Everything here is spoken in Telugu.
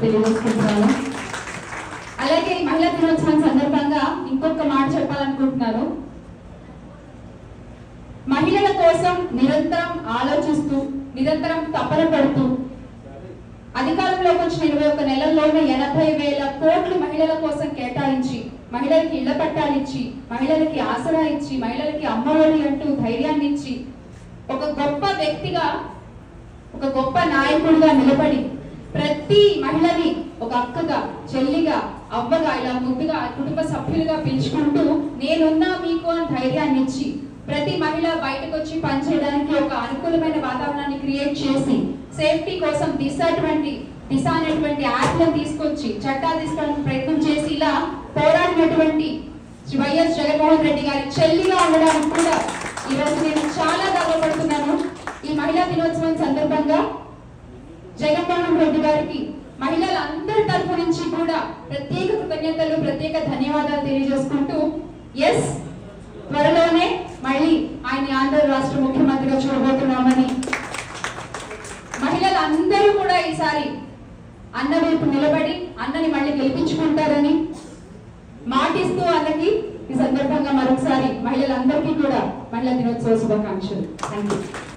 తెలియజేసుకుంటున్నాను. అలాగే మహిళా దినోత్సవం సందర్భంగా ఇంకొక మాట చెప్పాలనుకుంటున్నాను. మహిళల కోసం నిరంతరం ఆలోచిస్తూ నిరంతరం తపన పడుతూ అధికారంలోకి వచ్చిన 21 నెలల్లోనే 80,000 కోట్లు మహిళల కోసం కేటాయించి మహిళలకి ఇళ్ల పట్టాలు ఇచ్చి మహిళలకి ఆసరా ఇచ్చి మహిళలకి అమ్మఒడి అంటూ ధైర్యాన్ని ఇచ్చి ఒక గొప్ప వ్యక్తిగా ఒక గొప్ప నాయకుడిగా నిలబడి ప్రతి మహిళని ఒక అక్కగా చెల్లిగా అవ్వగా ఇలా ముద్దుగా కుటుంబ సభ్యులుగా పిలుచుకుంటూ నేనున్నా మీకు అని ధైర్యాన్ని ఇచ్చి ప్రతి మహిళ బయటకు వచ్చి పనిచేయడానికి ఒక అనుకూలమైన వాతావరణాన్ని క్రియేట్ చేసి సేఫ్టీ కోసం దిశ అనేటువంటి యాప్లను తీసుకొచ్చి చట్టాలు తీసుకోవడానికి ప్రయత్నం చేసి ఇలా పోరాడినటువంటి శ్రీ వైఎస్ జగన్మోహన్ రెడ్డి గారి చెల్లిగా ఉండడానికి కూడా ఈరోజు నేను చాలా గర్వపడుతున్నాను. ఈ మహిళా దినోత్సవం సందర్భంగా జగన్మోహన్ రెడ్డి గారికి మహిళలందరి తరఫు నుంచి కూడా ప్రత్యేక కృతజ్ఞతలు ప్రత్యేక ధన్యవాదాలు తెలియజేసుకుంటూ ఎస్ త్వరలోనే మళ్ళీ ఆయన ఆంధ్ర రాష్ట్ర ముఖ్యమంత్రిగా చూడబోతున్నామని మహిళలందరూ కూడా ఈసారి అన్న వైపు నిలబడి అన్నని మళ్ళీ గెలిపించుకుంటారని మాటిస్తూ అన్నకి ఈ సందర్భంగా మరొకసారి మహిళలందరికీ కూడా మహిళా దినోత్సవ శుభాకాంక్షలు. Thank you.